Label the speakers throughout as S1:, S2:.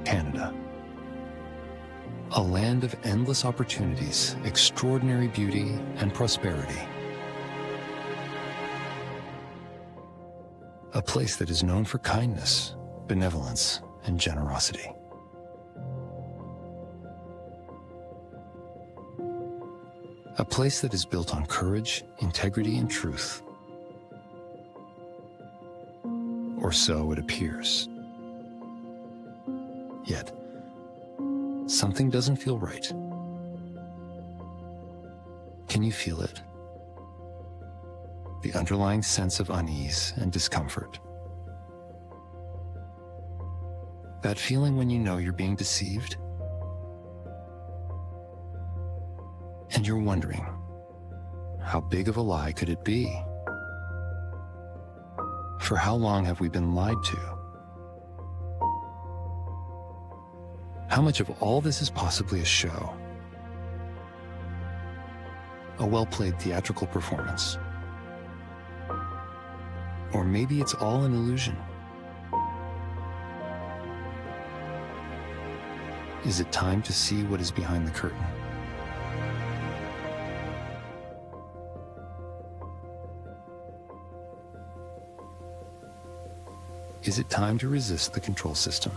S1: Canada. A land of endless opportunities, extraordinary beauty, and prosperity. A place that is known for kindness, benevolence, and generosity. A place that is built on courage, integrity, and truth. Or so it appears. Yet, something doesn't feel right. Can you feel it? The underlying sense of unease and discomfort. That feeling when you know you're being deceived, and you're wondering, how big of a lie could it be? For how long have we been lied to? How much of all this is possibly a show? A well-played theatrical performance? Or maybe it's all an illusion? Is it time to see what is behind the curtain? Is it time to resist the control system?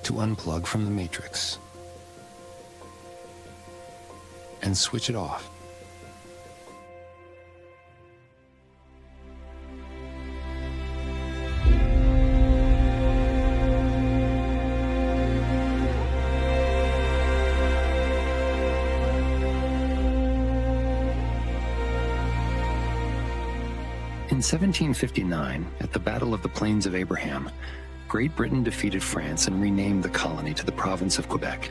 S1: To unplug from the matrix and switch it off? In 1759, at the Battle of the Plains of Abraham, Great Britain defeated France and renamed the colony to the province of Quebec.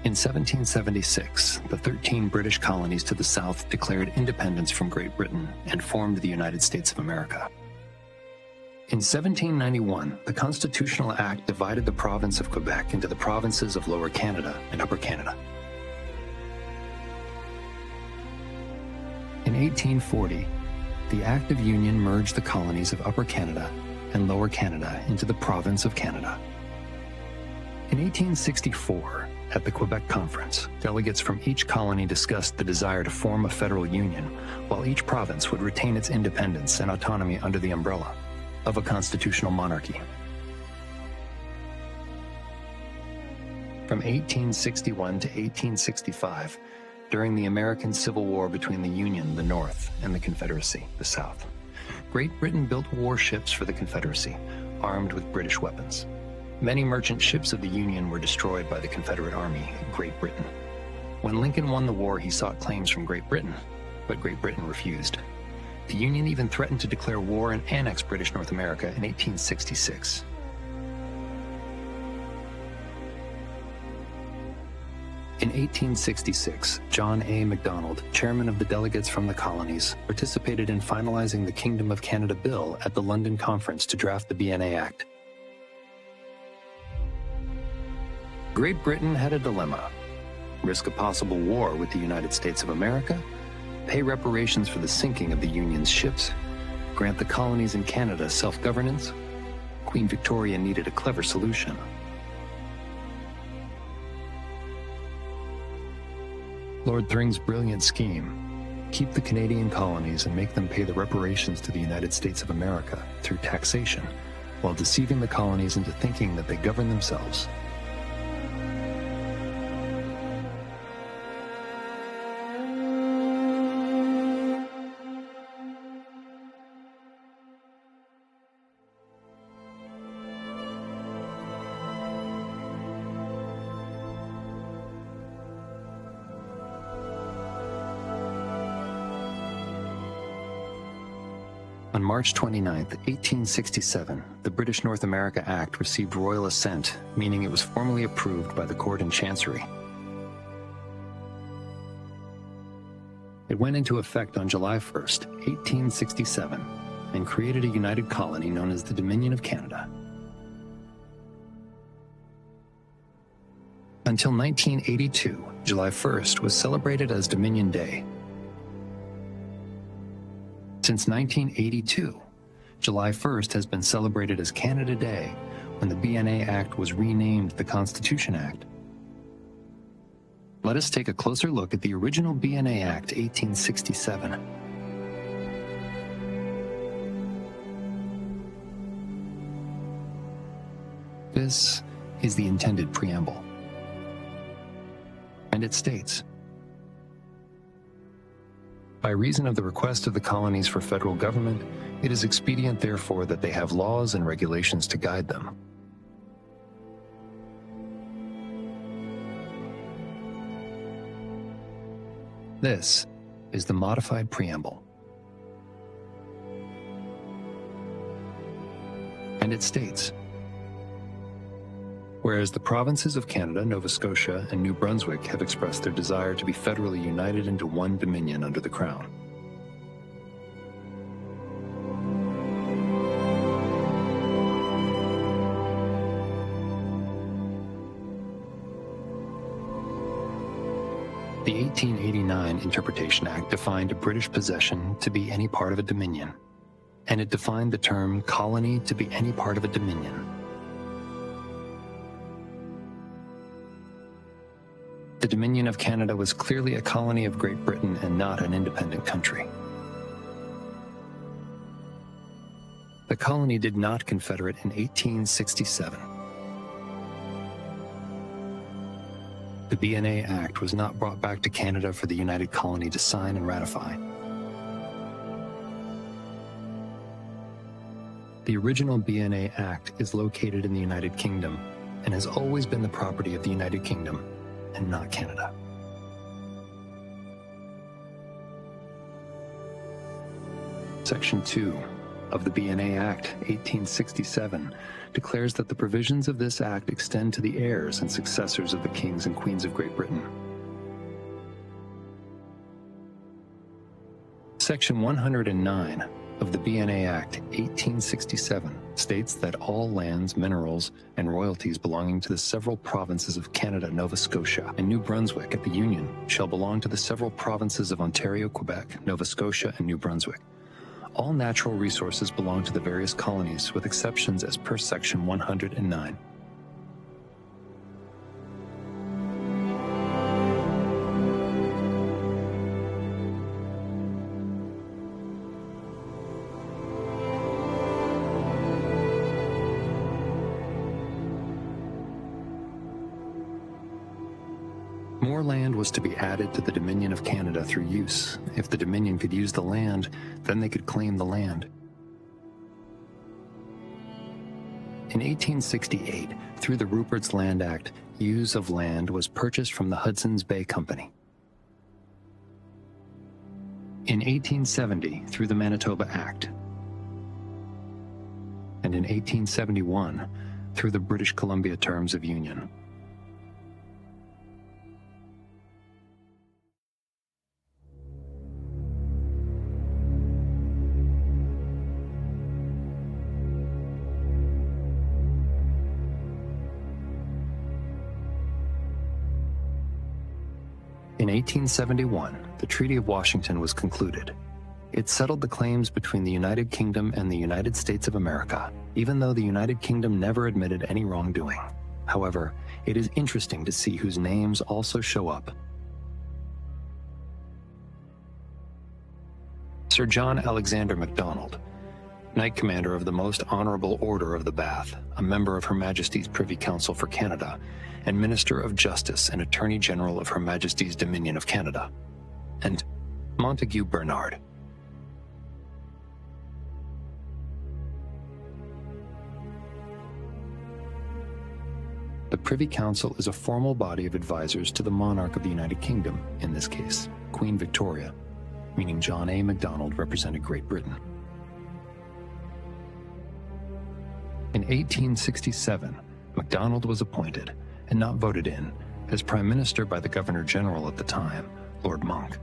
S1: In 1776, the 13 British colonies to the south declared independence from Great Britain and formed the United States of America. In 1791, the Constitutional Act divided the province of Quebec into the provinces of Lower Canada and Upper Canada. In 1840, the Act of Union merged the colonies of Upper Canada and Lower Canada into the province of Canada. In 1864, at the Quebec Conference, delegates from each colony discussed the desire to form a federal union, while each province would retain its independence and autonomy under the umbrella of a constitutional monarchy. From 1861 to 1865, during the American Civil War between the Union, the North, and the Confederacy, the South, Great Britain built warships for the Confederacy, armed with British weapons. Many merchant ships of the Union were destroyed by the Confederate Army in Great Britain. When Lincoln won the war, he sought claims from Great Britain, but Great Britain refused. The Union even threatened to declare war and annex British North America in 1866. In 1866, John A. Macdonald, chairman of the delegates from the colonies, participated in finalizing the Kingdom of Canada Bill at the London Conference to draft the BNA Act. Great Britain had a dilemma: risk a possible war with the United States of America, pay reparations for the sinking of the Union's ships, grant the colonies in Canada self-governance. Queen Victoria needed a clever solution. Lord Thring's brilliant scheme: keep the Canadian colonies and make them pay the reparations to the United States of America through taxation, while deceiving the colonies into thinking that they govern themselves. On March 29, 1867, the British North America Act received royal assent, meaning it was formally approved by the court and chancery. It went into effect on July 1, 1867, and created a united colony known as the Dominion of Canada. Until 1982, July 1st was celebrated as Dominion Day. Since 1982, July 1st has been celebrated as Canada Day, when the BNA Act was renamed the Constitution Act. Let us take a closer look at the original BNA Act 1867. This is the intended preamble. And it states, by reason of the request of the colonies for federal government, it is expedient therefore that they have laws and regulations to guide them. This is the modified preamble. And it states, whereas the provinces of Canada, Nova Scotia, and New Brunswick have expressed their desire to be federally united into one dominion under the Crown. The 1889 Interpretation Act defined a British possession to be any part of a dominion, and it defined the term colony to be any part of a dominion. The Dominion of Canada was clearly a colony of Great Britain and not an independent country. The colony did not confederate in 1867. The BNA Act was not brought back to Canada for the United Colony to sign and ratify. The original BNA Act is located in the United Kingdom and has always been the property of the United Kingdom and not Canada. Section 2 of the BNA Act 1867 declares that the provisions of this act extend to the heirs and successors of the kings and queens of Great Britain. Section 109 of the BNA Act 1867 states that all lands, minerals, and royalties belonging to the several provinces of Canada, Nova Scotia, and New Brunswick at the Union shall belong to the several provinces of Ontario, Quebec, Nova Scotia, and New Brunswick. All natural resources belong to the various colonies, with exceptions as per Section 109. More land was to be added to the Dominion of Canada through use. If the Dominion could use the land, then they could claim the land. In 1868, through the Rupert's Land Act, use of land was purchased from the Hudson's Bay Company. In 1870, through the Manitoba Act. And in 1871, through the British Columbia Terms of Union. In 1871, the Treaty of Washington was concluded. It settled the claims between the United Kingdom and the United States of America, even though the United Kingdom never admitted any wrongdoing. However, it is interesting to see whose names also show up. Sir John Alexander MacDonald, Knight Commander of the Most Honorable Order of the Bath, a member of Her Majesty's Privy Council for Canada, and Minister of Justice and Attorney General of Her Majesty's Dominion of Canada, and Montague Bernard. The Privy Council is a formal body of advisors to the monarch of the United Kingdom, in this case, Queen Victoria, meaning John A. Macdonald represented Great Britain. In 1867, Macdonald was appointed, and not voted in, as Prime Minister by the Governor-General at the time, Lord Monck.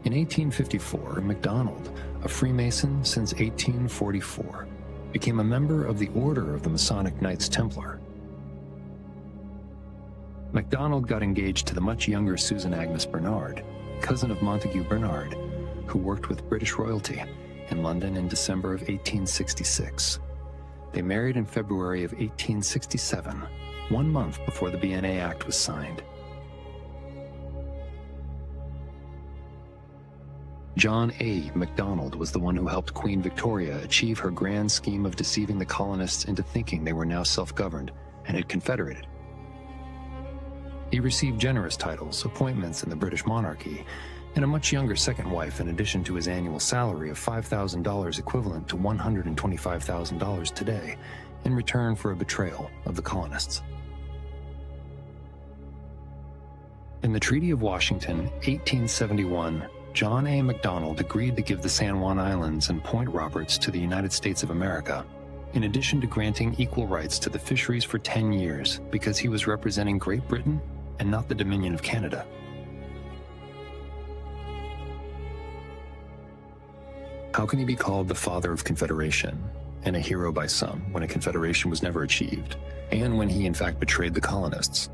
S1: In 1854, Macdonald, a Freemason since 1844, became a member of the Order of the Masonic Knights Templar. Macdonald got engaged to the much younger Susan Agnes Bernard, cousin of Montague Bernard, who worked with British royalty, in London in December of 1866. They married in February of 1867, 1 month before the BNA Act was signed. John A. MacDonald was the one who helped Queen Victoria achieve her grand scheme of deceiving the colonists into thinking they were now self-governed and had confederated. He received generous titles, appointments in the British monarchy, and a much younger second wife in addition to his annual salary of $5,000 equivalent to $125,000 today, in return for a betrayal of the colonists. In the Treaty of Washington, 1871, John A. MacDonald agreed to give the San Juan Islands and Point Roberts to the United States of America, in addition to granting equal rights to the fisheries for 10 years, because he was representing Great Britain and not the Dominion of Canada. How can he be called the father of Confederation and a hero by some when a confederation was never achieved, and when he in fact betrayed the colonists?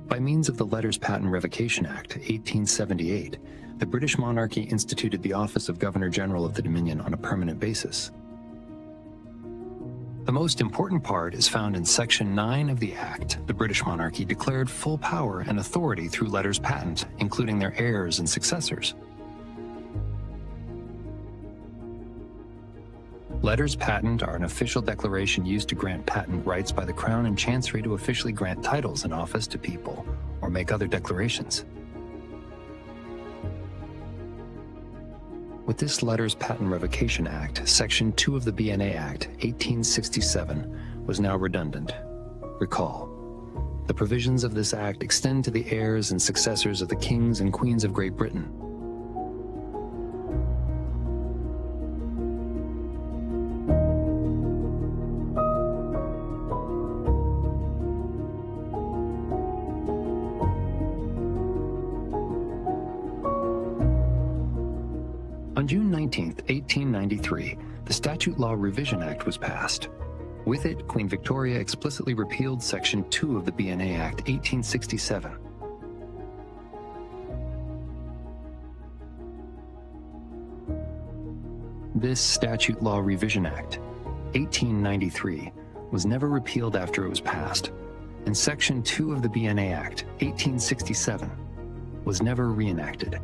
S1: By means of the Letters Patent Revocation Act, 1878, the British monarchy instituted the office of Governor-General of the Dominion on a permanent basis. The most important part is found in Section 9 of the Act. The British monarchy declared full power and authority through letters patent, including their heirs and successors. Letters patent are an official declaration used to grant patent rights by the Crown and Chancery to officially grant titles and office to people, or make other declarations. With this Letters Patent Revocation Act, Section 2 of the BNA Act, 1867, was now redundant. Recall, the provisions of this act extend to the heirs and successors of the kings and queens of Great Britain. On June 19, 1893, the Statute Law Revision Act was passed. With it, Queen Victoria explicitly repealed Section 2 of the BNA Act, 1867. This Statute Law Revision Act, 1893, was never repealed after it was passed, and Section 2 of the BNA Act, 1867, was never reenacted.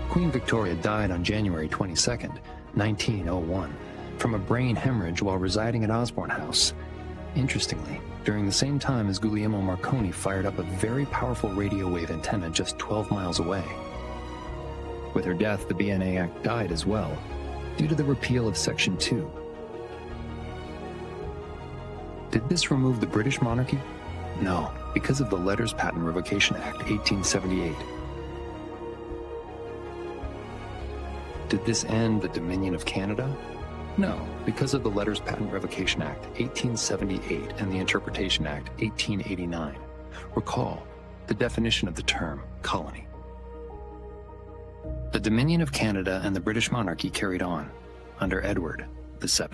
S1: Queen Victoria died on January 22, 1901, from a brain hemorrhage while residing at Osborne House. Interestingly, during the same time as Guglielmo Marconi fired up a very powerful radio wave antenna just 12 miles away. With her death, the BNA Act died as well, due to the repeal of Section 2. Did this remove the British monarchy? No, because of the Letters Patent Revocation Act, 1878. Did this end the Dominion of Canada? No, because of the Letters Patent Revocation Act, 1878, and the Interpretation Act, 1889. Recall the definition of the term colony. The Dominion of Canada and the British monarchy carried on under Edward VII.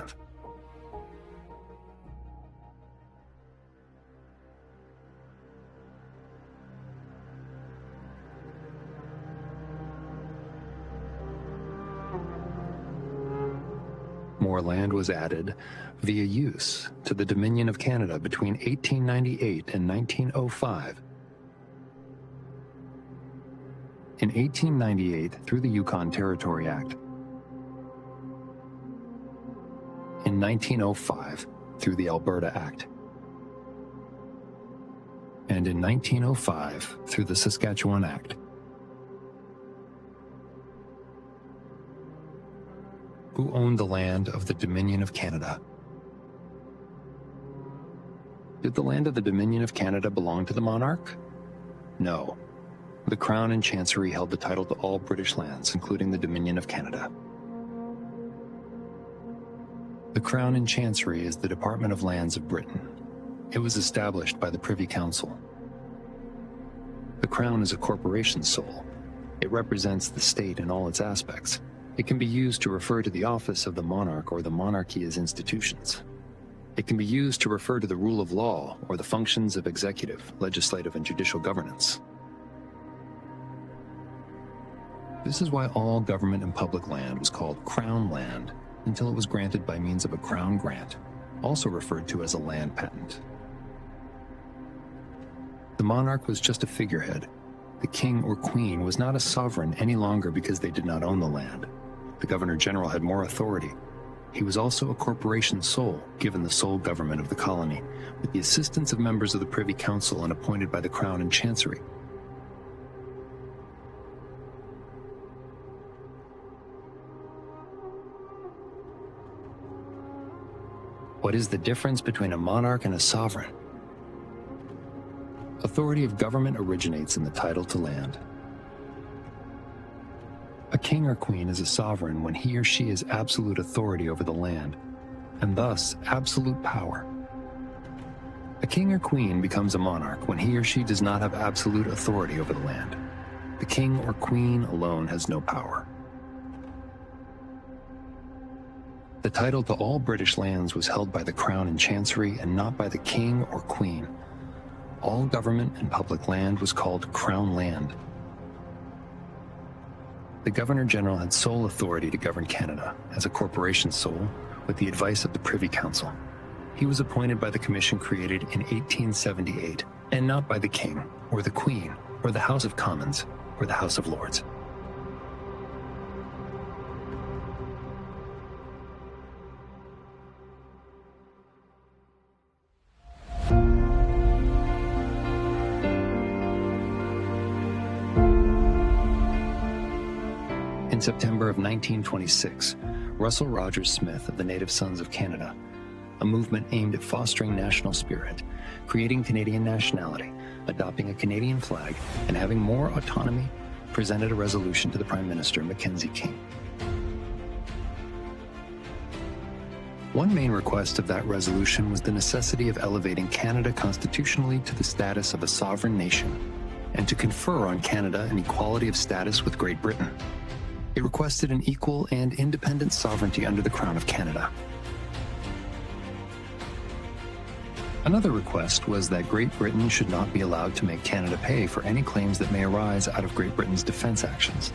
S1: More land was added via use to the Dominion of Canada between 1898 and 1905. In 1898, through the Yukon Territory Act. In 1905, through the Alberta Act. And in 1905, through the Saskatchewan Act. Who owned the land of the Dominion of Canada? Did the land of the Dominion of Canada belong to the monarch? No. the Crown and Chancery held the title to all British lands, including the Dominion of Canada. The Crown and Chancery is the Department of Lands of Britain. It was established by the Privy Council. The Crown is a corporation sole. It represents the state in all its aspects. It can be used to refer to the office of the monarch or the monarchy as institutions. It can be used to refer to the rule of law or the functions of executive, legislative, and judicial governance. This is why all government and public land was called Crown land until it was granted by means of a Crown grant, also referred to as a land patent. The monarch was just a figurehead. The king or queen was not a sovereign any longer because they did not own the land. The governor-general had more authority. He was also a corporation sole, given the sole government of the colony, with the assistance of members of the Privy Council and appointed by the Crown and Chancery. What is the difference between a monarch and a sovereign? Authority of government originates in the title to land. A king or queen is a sovereign when he or she has absolute authority over the land, and thus absolute power. A king or queen becomes a monarch when he or she does not have absolute authority over the land. The king or queen alone has no power. The title to all British lands was held by the Crown and Chancery and not by the king or queen. All government and public land was called Crown land. The Governor-General had sole authority to govern Canada as a corporation sole with the advice of the Privy Council. He was appointed by the commission created in 1878 and not by the King or the Queen or the House of Commons or the House of Lords. In September of 1926, Russell Rogers Smith of the Native Sons of Canada, a movement aimed at fostering national spirit, creating Canadian nationality, adopting a Canadian flag, and having more autonomy, presented a resolution to the Prime Minister, Mackenzie King. One main request of that resolution was the necessity of elevating Canada constitutionally to the status of a sovereign nation, and to confer on Canada an equality of status with Great Britain. It requested an equal and independent sovereignty under the Crown of Canada. Another request was that Great Britain should not be allowed to make Canada pay for any claims that may arise out of Great Britain's defense actions.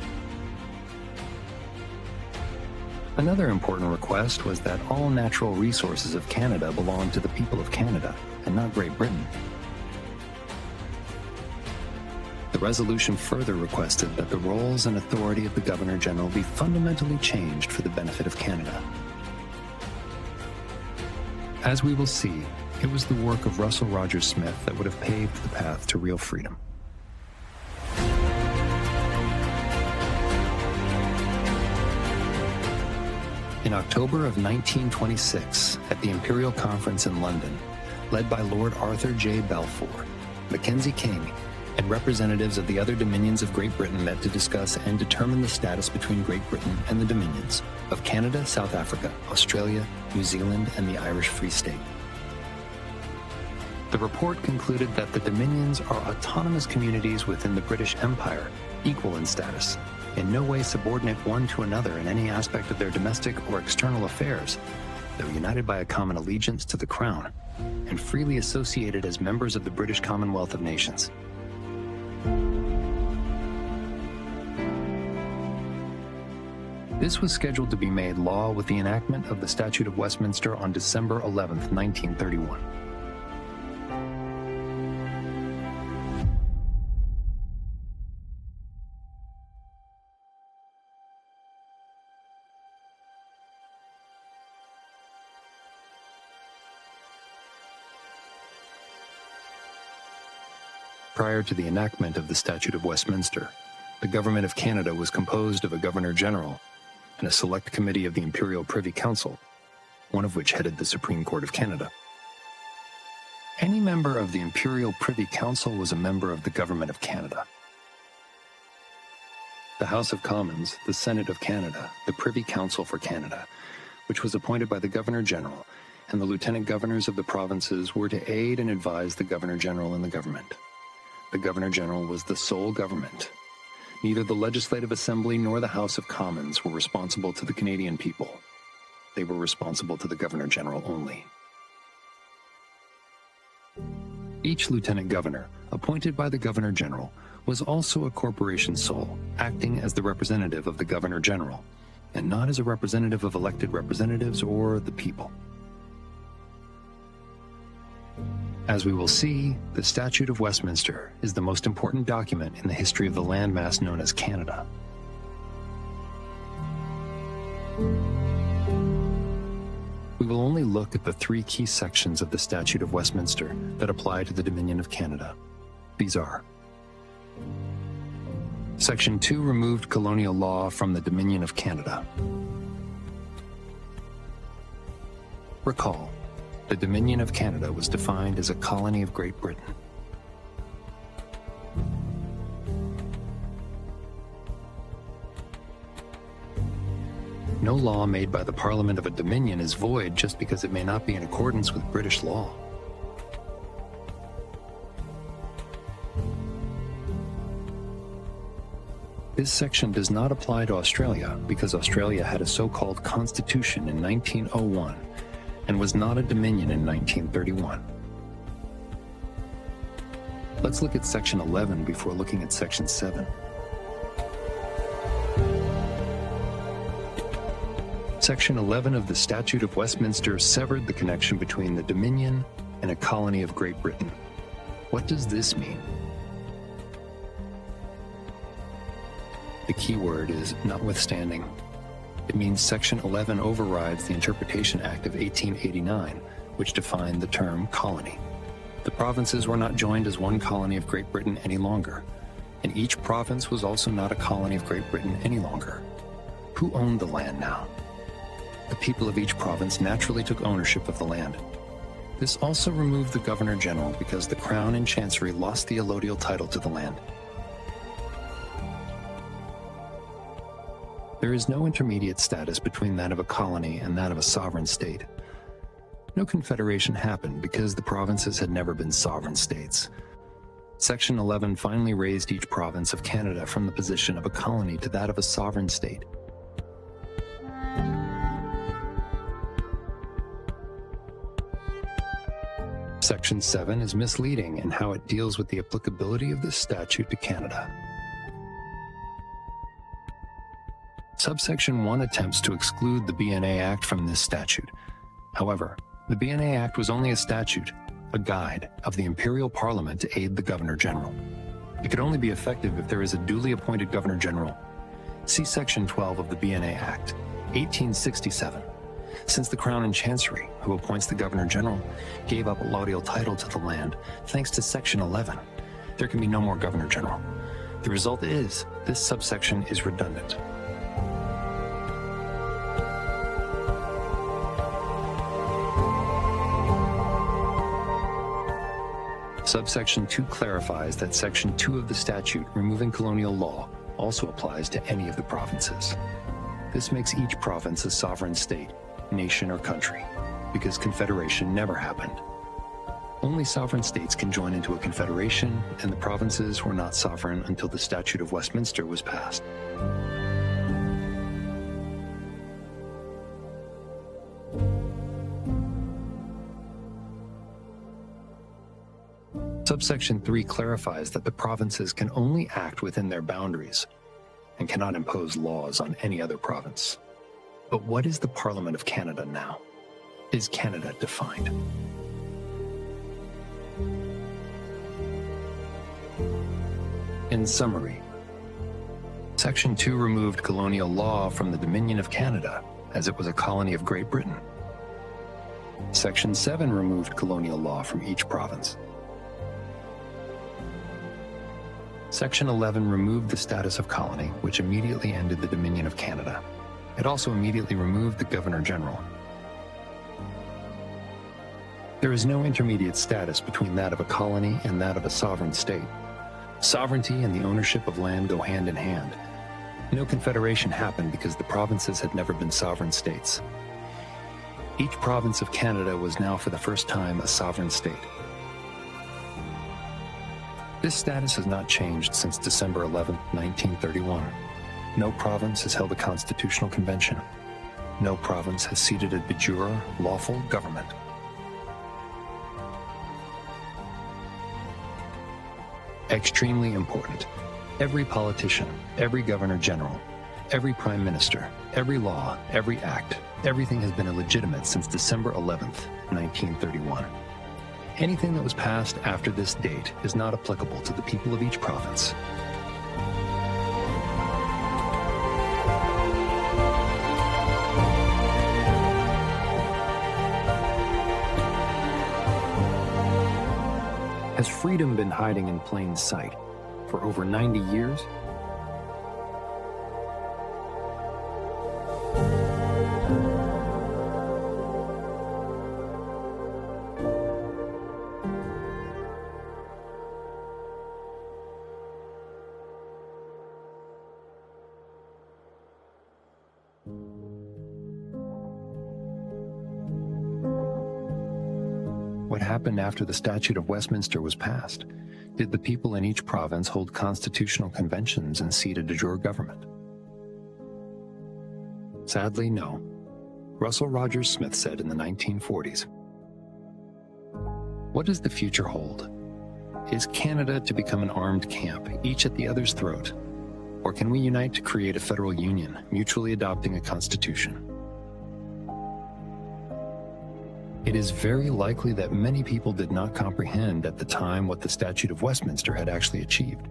S1: Another important request was that all natural resources of Canada belong to the people of Canada and not Great Britain. The resolution further requested that the roles and authority of the Governor-General be fundamentally changed for the benefit of Canada. As we will see, it was the work of Russell Rogers Smith that would have paved the path to real freedom. In October of 1926, at the Imperial Conference in London, led by Lord Arthur J. Balfour, Mackenzie King, and representatives of the other dominions of Great Britain met to discuss and determine the status between Great Britain and the dominions of Canada, South Africa, Australia, New Zealand, and the Irish Free State. The report concluded that the dominions are autonomous communities within the British Empire, equal in status, in no way subordinate one to another in any aspect of their domestic or external affairs, though united by a common allegiance to the Crown, and freely associated as members of the British Commonwealth of Nations. This was scheduled to be made law with the enactment of the Statute of Westminster on December 11, 1931. Prior to the enactment of the Statute of Westminster, the Government of Canada was composed of a Governor-General and a select committee of the Imperial Privy Council, one of which headed the Supreme Court of Canada. Any member of the Imperial Privy Council was a member of the Government of Canada. the House of Commons, the Senate of Canada, the Privy Council for Canada, which was appointed by the Governor-General, and the Lieutenant Governors of the provinces were to aid and advise the Governor-General in the government. The Governor-General was the sole government. Neither the Legislative Assembly nor the House of Commons were responsible to the Canadian people. They were responsible to the Governor-General only. Each Lieutenant Governor, appointed by the Governor-General, was also a corporation soul, acting as the representative of the Governor-General, and not as a representative of elected representatives or the people. As we will see, the Statute of Westminster is the most important document in the history of the landmass known as Canada. We will only look at the three key sections of the Statute of Westminster that apply to the Dominion of Canada. These are: Section 2 removed colonial law from the Dominion of Canada. Recall, the Dominion of Canada was defined as a colony of Great Britain. No law made by the Parliament of a Dominion is void just because it may not be in accordance with British law. This section does not apply to Australia because Australia had a so-called constitution in 1901 and was not a Dominion in 1931. Let's look at Section 11 before looking at Section 7. Section 11 of the Statute of Westminster severed the connection between the Dominion and a colony of Great Britain. What does this mean? The key word is notwithstanding. It means Section 11 overrides the Interpretation Act of 1889, which defined the term colony. The provinces were not joined as one colony of Great Britain any longer, and each province was also not a colony of Great Britain any longer. Who owned the land now? The people of each province naturally took ownership of the land. This also removed the Governor-General because the Crown and Chancery lost the allodial title to the land. There is no intermediate status between that of a colony and that of a sovereign state. No confederation happened because the provinces had never been sovereign states. Section 11 finally raised each province of Canada from the position of a colony to that of a sovereign state. Section 7 is misleading in how it deals with the applicability of this statute to Canada. Subsection 1 attempts to exclude the BNA Act from this statute. However, the BNA Act was only a statute, a guide of the Imperial Parliament to aid the Governor-General. It could only be effective if there is a duly appointed Governor-General. See Section 12 of the BNA Act, 1867. Since the Crown and Chancery, who appoints the Governor-General, gave up allodial title to the land, thanks to Section 11, there can be no more Governor-General. The result is, this subsection is redundant. Subsection 2 clarifies that Section 2 of the statute removing colonial law also applies to any of the provinces. This makes each province a sovereign state, nation, or country, because confederation never happened. Only sovereign states can join into a confederation, and the provinces were not sovereign until the Statute of Westminster was passed. Subsection 3 clarifies that the provinces can only act within their boundaries and cannot impose laws on any other province. But what is the Parliament of Canada now? Is Canada defined? In summary, Section 2 removed colonial law from the Dominion of Canada as it was a colony of Great Britain. Section 7 removed colonial law from each province. Section 11 removed the status of colony, which immediately ended the Dominion of Canada. It also immediately removed the Governor-General. There is no intermediate status between that of a colony and that of a sovereign state. Sovereignty and the ownership of land go hand in hand. No confederation happened because the provinces had never been sovereign states. Each province of Canada was now for the first time a sovereign state. This status has not changed since December 11, 1931. No province has held a constitutional convention. No province has seated a de jure, lawful government. Extremely important. Every politician, every governor general, every prime minister, every law, every act, everything has been illegitimate since December 11th, 1931. Anything that was passed after this date is not applicable to the people of each province. Has freedom been hiding in plain sight for over 90 years? What happened after the Statute of Westminster was passed? Did the people in each province hold constitutional conventions and seat a de jure government? Sadly, no. Russell Rogers Smith said in the 1940s. What does the future hold? Is Canada to become an armed camp, each at the other's throat? Or can we unite to create a federal union, mutually adopting a constitution? It is very likely that many people did not comprehend at the time what the Statute of Westminster had actually achieved.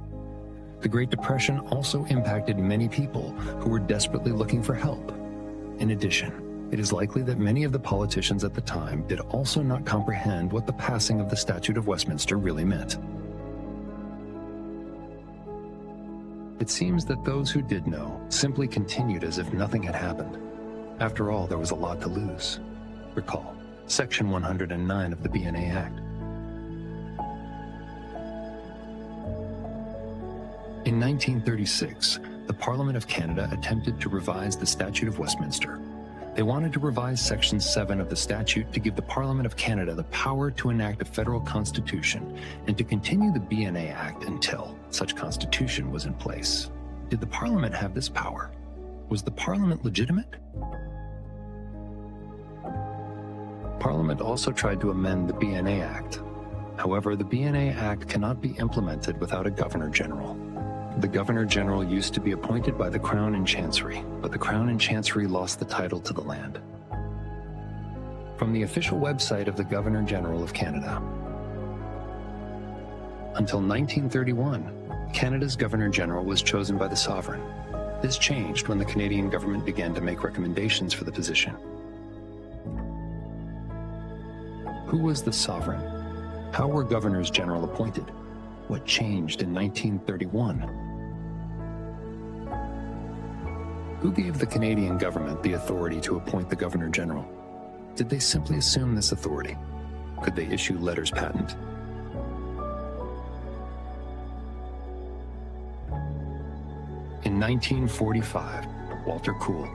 S1: The Great Depression also impacted many people who were desperately looking for help. In addition, it is likely that many of the politicians at the time did also not comprehend what the passing of the Statute of Westminster really meant. It seems that those who did know simply continued as if nothing had happened. After all, there was a lot to lose. Recall Section 109 of the BNA Act. In 1936, the Parliament of Canada attempted to revise the Statute of Westminster. They wanted to revise Section 7 of the statute to give the Parliament of Canada the power to enact a federal constitution and to continue the BNA Act until such constitution was in place. Did the Parliament have this power? Was the Parliament legitimate? Parliament also tried to amend the BNA Act. However, the BNA Act cannot be implemented without a Governor General. The Governor General used to be appointed by the Crown and Chancery, but the Crown and Chancery lost the title to the land. From the official website of the Governor General of Canada. Until 1931, Canada's Governor General was chosen by the Sovereign. This changed when the Canadian government began to make recommendations for the position. Who was the Sovereign? How were Governors General appointed? What changed in 1931? Who gave the Canadian government the authority to appoint the Governor General? Did they simply assume this authority? Could they issue letters patent? In 1945, Walter Cool,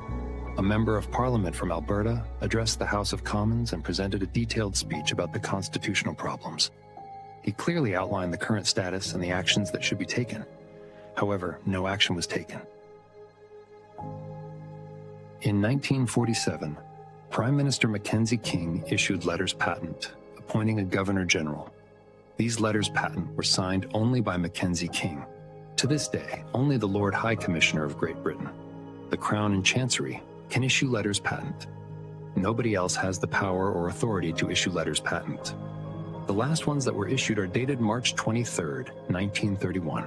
S1: a member of Parliament from Alberta, addressed the House of Commons and presented a detailed speech about the constitutional problems. He clearly outlined the current status and the actions that should be taken. However, no action was taken. In 1947, Prime Minister Mackenzie King issued letters patent, appointing a Governor General. These letters patent were signed only by Mackenzie King. To this day, only the Lord High Commissioner of Great Britain, the Crown and Chancery, can issue letters patent. Nobody else has the power or authority to issue letters patent. The last ones that were issued are dated March 23, 1931.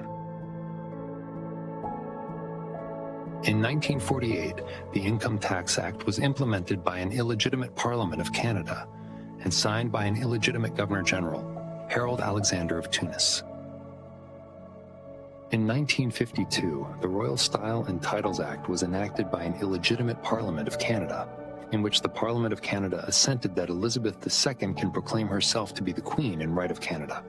S1: In 1948, the Income Tax Act was implemented by an illegitimate Parliament of Canada and signed by an illegitimate Governor General, Harold Alexander of Tunis. In 1952, the Royal Style and Titles Act was enacted by an illegitimate Parliament of Canada, in which the Parliament of Canada assented that Elizabeth II can proclaim herself to be the Queen in right of Canada.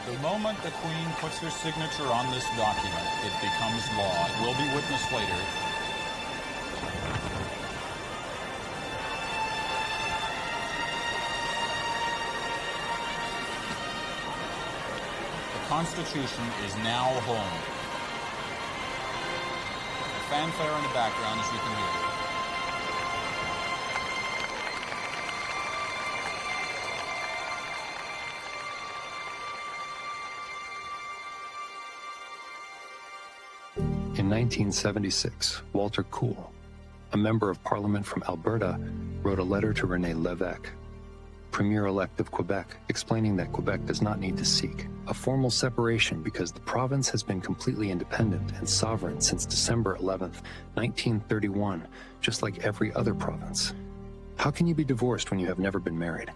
S2: The moment the Queen puts her signature on this document, it becomes law. It will be witnessed later. The Constitution is now home. A fanfare in the background, as you can hear.
S1: In 1976, Walter Cool, a member of Parliament from Alberta, wrote a letter to René Lévesque, Premier-elect of Quebec, explaining that Quebec does not need to seek a formal separation because the province has been completely independent and sovereign since December 11th, 1931, just like every other province. How can you be divorced when you have never been married?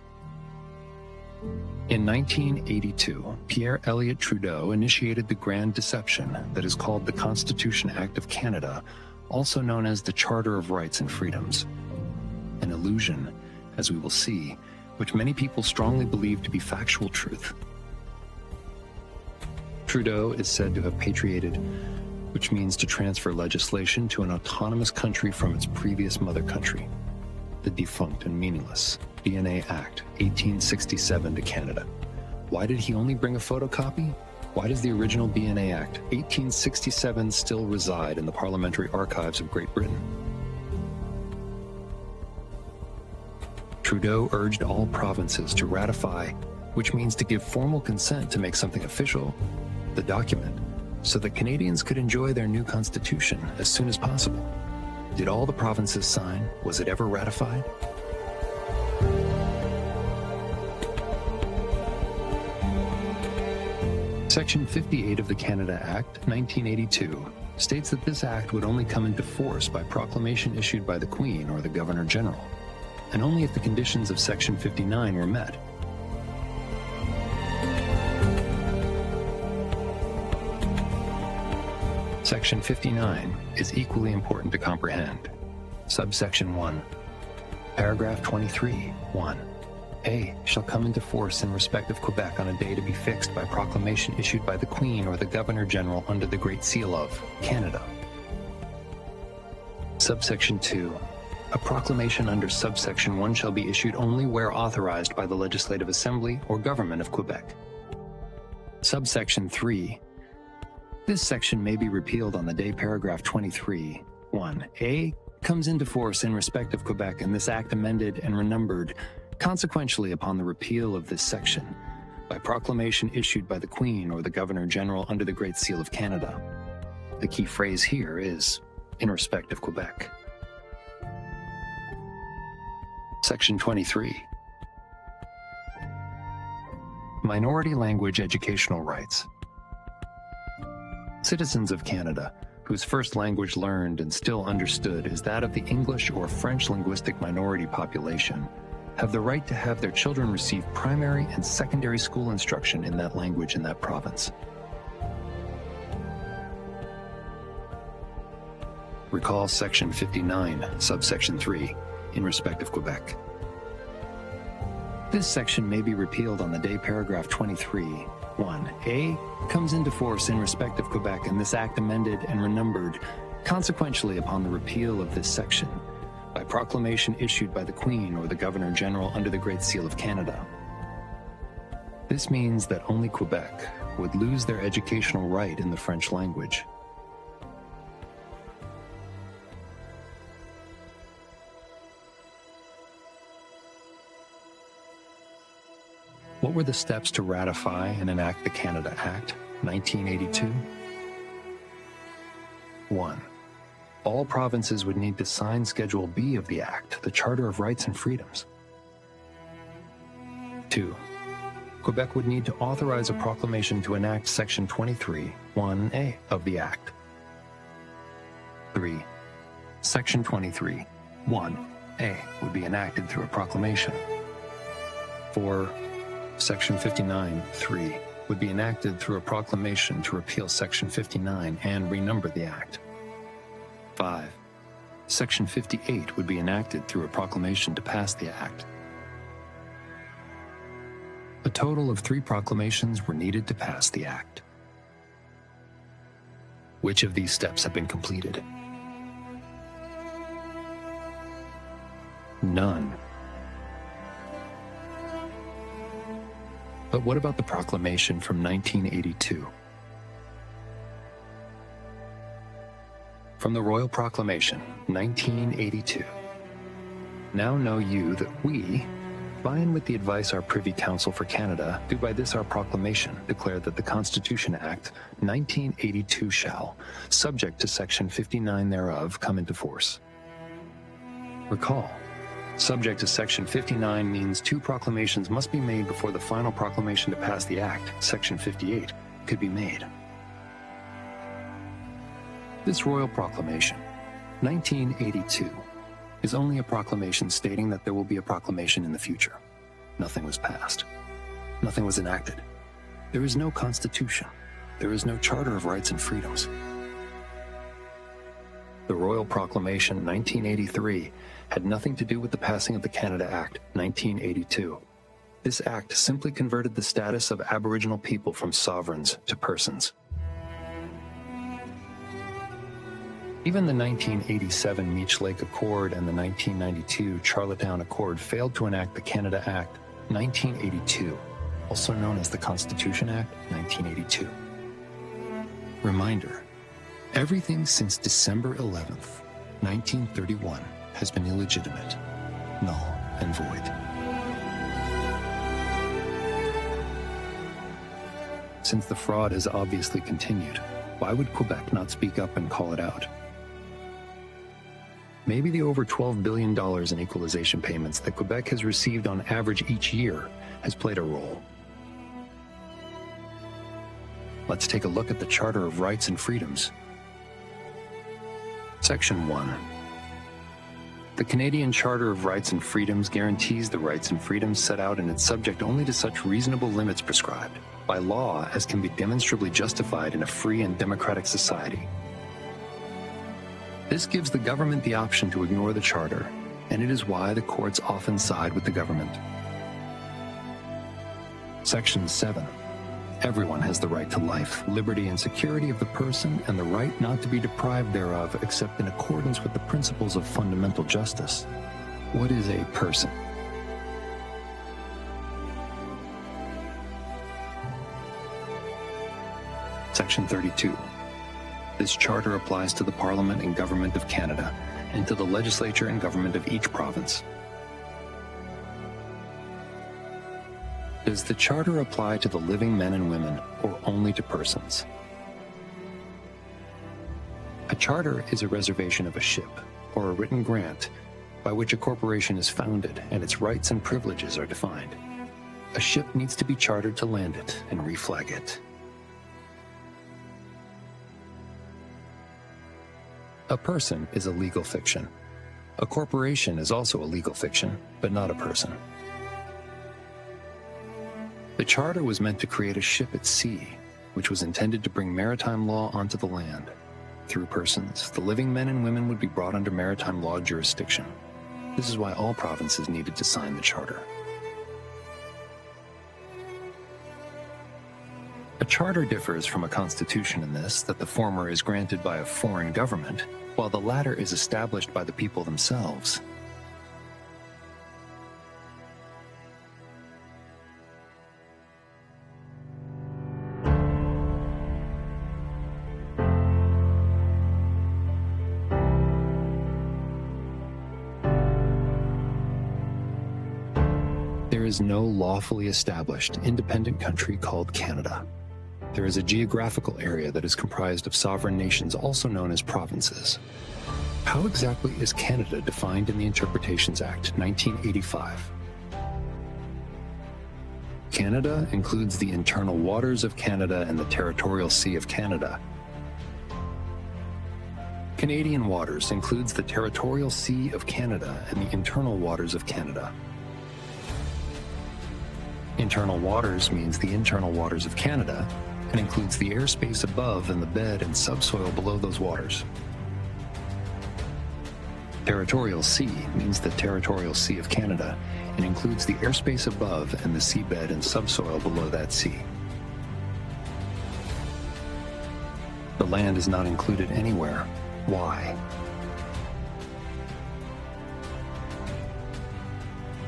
S1: In 1982, Pierre Elliott Trudeau initiated the grand deception that is called the Constitution Act of Canada, also known as the Charter of Rights and Freedoms. An illusion, as we will see, which many people strongly believe to be factual truth. Trudeau is said to have patriated, which means to transfer legislation to an autonomous country from its previous mother country, the defunct and meaningless BNA Act 1867 to Canada. Why did he only bring a photocopy? Why does the original BNA Act 1867 still reside in the parliamentary archives of Great Britain? Trudeau urged all provinces to ratify, which means to give formal consent to make something official, the document, so that Canadians could enjoy their new constitution as soon as possible. Did all the provinces sign? Was it ever ratified? Section 58 of the Canada Act, 1982, states that this act would only come into force by proclamation issued by the Queen or the Governor-General, and only if the conditions of Section 59 were met. Section 59 is equally important to comprehend. Subsection 1, paragraph 23, 1. A shall come into force in respect of Quebec on a day to be fixed by proclamation issued by the Queen or the Governor-General under the Great Seal of Canada. Subsection 2. A proclamation under subsection 1 shall be issued only where authorized by the Legislative Assembly or Government of Quebec. Subsection 3. This section may be repealed on the day paragraph 23, 1. A comes into force in respect of Quebec and this act amended and renumbered consequentially upon the repeal of this section by proclamation issued by the Queen or the Governor-General under the Great Seal of Canada. The key phrase here is in respect of Quebec. Section 23. Minority language educational rights. Citizens of Canada, whose first language learned and still understood is that of the English or French linguistic minority population, have the right to have their children receive primary and secondary school instruction in that language in that province. Recall Section 59, subsection 3, in respect of Quebec. This section may be repealed on the day paragraph 23, 1. A comes into force in respect of Quebec and this act amended and renumbered consequentially upon the repeal of this section by proclamation issued by the Queen or the Governor-General under the Great Seal of Canada. This means that only Quebec would lose their educational right in the French language. What were the steps to ratify and enact the Canada Act, 1982? 1. All provinces would need to sign Schedule B of the Act, the Charter of Rights and Freedoms. 2. Quebec would need to authorize a proclamation to enact Section 23, 1A of the Act. 3. Section 23, 1A would be enacted through a proclamation. 4. Section 59, 3 would be enacted through a proclamation to repeal Section 59 and renumber the Act. 5. Section 58 would be enacted through a proclamation to pass the Act. A total of 3 proclamations were needed to pass the act. Which of these steps have been completed? None. But what about the proclamation from 1982? From the Royal Proclamation, 1982. Now know you that we, by and with the advice our Privy Council for Canada, do by this our proclamation declare that the Constitution Act 1982 shall, subject to Section 59 thereof, come into force. Recall, subject to Section 59 means 2 proclamations must be made before the final proclamation to pass the Act, Section 58, could be made. This Royal Proclamation, 1982, is only a proclamation stating that there will be a proclamation in the future. Nothing was passed. Nothing was enacted. There is no Constitution. There is no Charter of Rights and Freedoms. The Royal Proclamation 1983 had nothing to do with the passing of the Canada Act 1982. This act simply converted the status of Aboriginal people from sovereigns to persons. Even the 1987 Meech Lake Accord and the 1992 Charlottetown Accord failed to enact the Canada Act 1982, also known as the Constitution Act 1982. Reminder, everything since December 11th, 1931 has been illegitimate, null and void. Since the fraud has obviously continued, why would Quebec not speak up and call it out? Maybe the over $12 billion in equalization payments that Quebec has received on average each year has played a role. Let's take a look at the Charter of Rights and Freedoms. Section 1. The Canadian Charter of Rights and Freedoms guarantees the rights and freedoms set out and it's subject only to such reasonable limits prescribed by law as can be demonstrably justified in a free and democratic society. This gives the government the option to ignore the Charter, and it is why the courts often side with the government. Section 7. Everyone has the right to life, liberty, and security of the person, and the right not to be deprived thereof except in accordance with the principles of fundamental justice. What is a person? Section 32. This charter applies to the Parliament and Government of Canada, and to the legislature and government of each province. Does the charter apply to the living men and women, or only to persons? A charter is a reservation of a ship, or a written grant, by which a corporation is founded and its rights and privileges are defined. A ship needs to be chartered to land it and reflag it. A person is a legal fiction. A corporation is also a legal fiction, but not a person. The charter was meant to create a ship at sea, which was intended to bring maritime law onto the land. Through persons, the living men and women would be brought under maritime law jurisdiction. This is why all provinces needed to sign the charter. A charter differs from a constitution in this that the former is granted by a foreign government, while the latter is established by the people themselves. There is no lawfully established independent country called Canada. There is a geographical area that is comprised of sovereign nations, also known as provinces. How exactly is Canada defined in the Interpretations Act 1985? Canada includes the internal waters of Canada and the territorial sea of Canada. Canadian waters includes the territorial sea of Canada and the internal waters of Canada. Internal waters means the internal waters of Canada and includes the airspace above and the bed and subsoil below those waters. Territorial sea means the territorial sea of Canada and includes the airspace above and the seabed and subsoil below that sea. The land is not included anywhere. Why?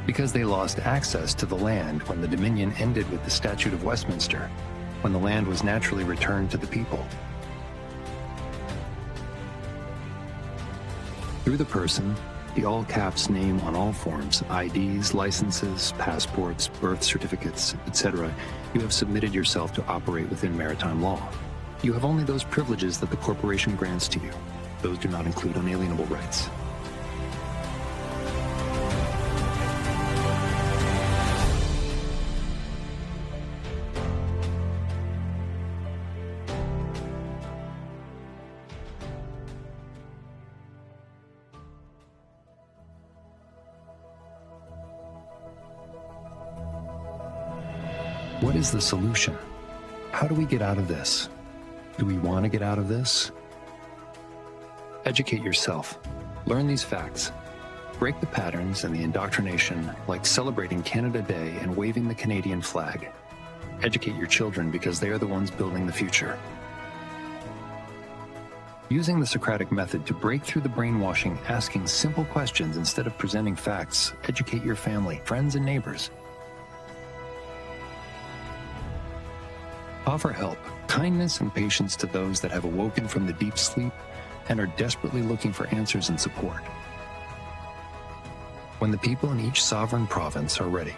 S1: Because they lost access to the land when the Dominion ended with the Statute of Westminster, when the land was naturally returned to the people. Through the person, the all-caps name on all forms, IDs, licenses, passports, birth certificates, etc., you have submitted yourself to operate within maritime law. You have only those privileges that the corporation grants to you. Those do not include unalienable rights. What is the solution? How do we get out of this? Do we want to get out of this? Educate yourself. Learn these facts. Break the patterns and the indoctrination, like celebrating Canada Day and waving the Canadian flag. Educate your children because they are the ones building the future. Using the Socratic method to break through the brainwashing, asking simple questions instead of presenting facts, educate your family, friends, and neighbors. Offer help, kindness, and patience to those that have awoken from the deep sleep and are desperately looking for answers and support. When the people in each sovereign province are ready,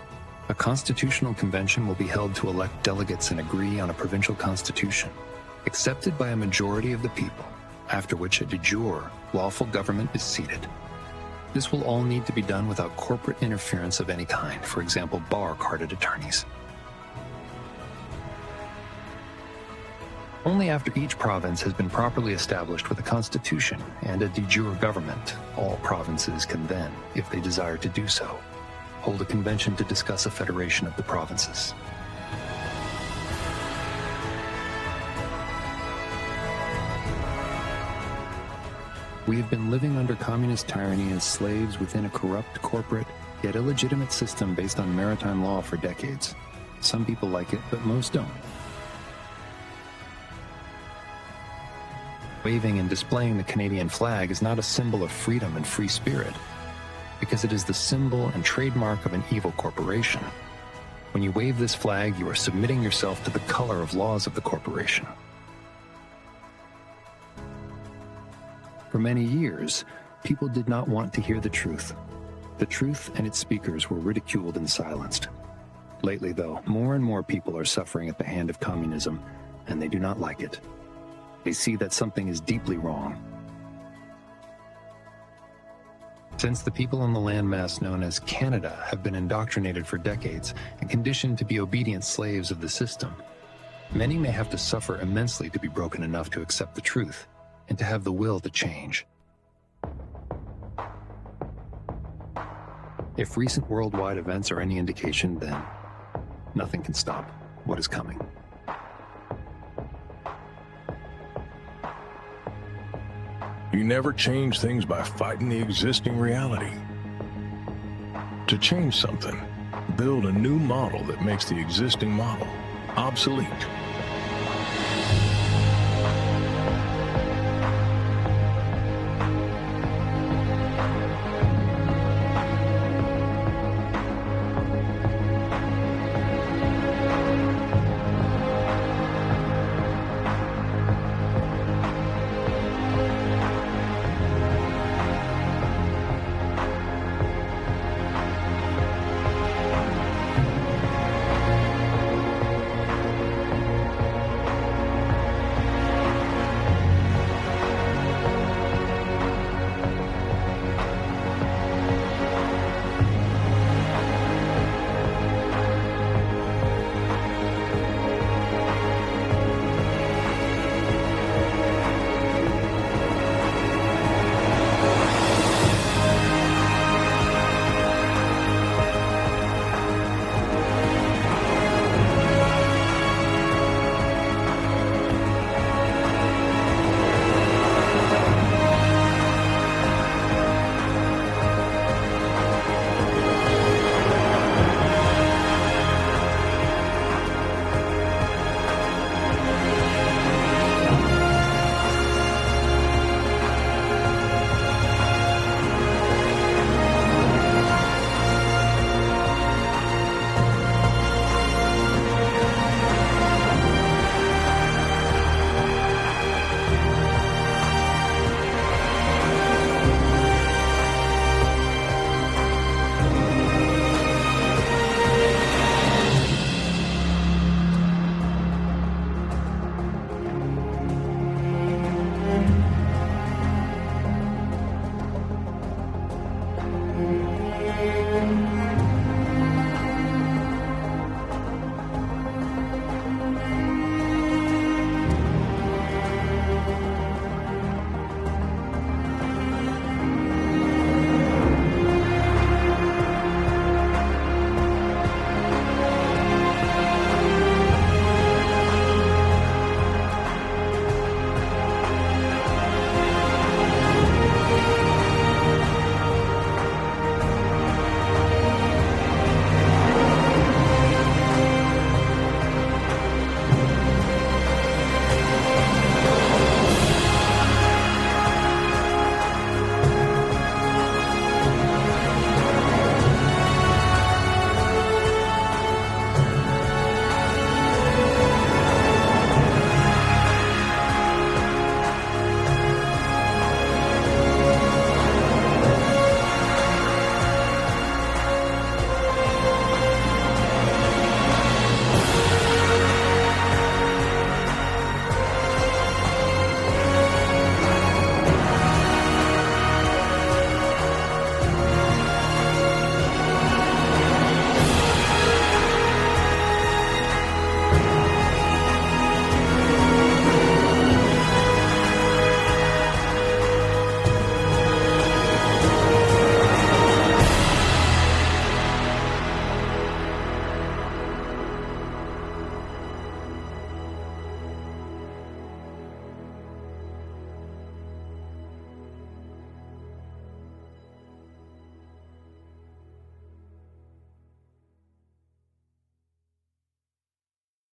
S1: a constitutional convention will be held to elect delegates and agree on a provincial constitution, accepted by a majority of the people, after which a de jure, lawful government is seated. This will all need to be done without corporate interference of any kind, for example, bar-carded attorneys. Only after each province has been properly established with a constitution and a de jure government, all provinces can then, if they desire to do so, hold a convention to discuss a federation of the provinces. We have been living under communist tyranny as slaves within a corrupt, corporate, yet illegitimate system based on maritime law for decades. Some people like it, but most don't. Waving and displaying the Canadian flag is not a symbol of freedom and free spirit, because it is the symbol and trademark of an evil corporation. When you wave this flag, you are submitting yourself to the color of laws of the corporation. For many years, people did not want to hear the truth. The truth and its speakers were ridiculed and silenced. Lately, though, more and more people are suffering at the hand of communism, and they do not like it. They see that something is deeply wrong. Since the people on the landmass known as Canada have been indoctrinated for decades and conditioned to be obedient slaves of the system, many may have to suffer immensely to be broken enough to accept the truth and to have the will to change. If recent worldwide events are any indication, then nothing can stop what is coming.
S3: You never change things by fighting the existing reality. To change something, build a new model that makes the existing model obsolete.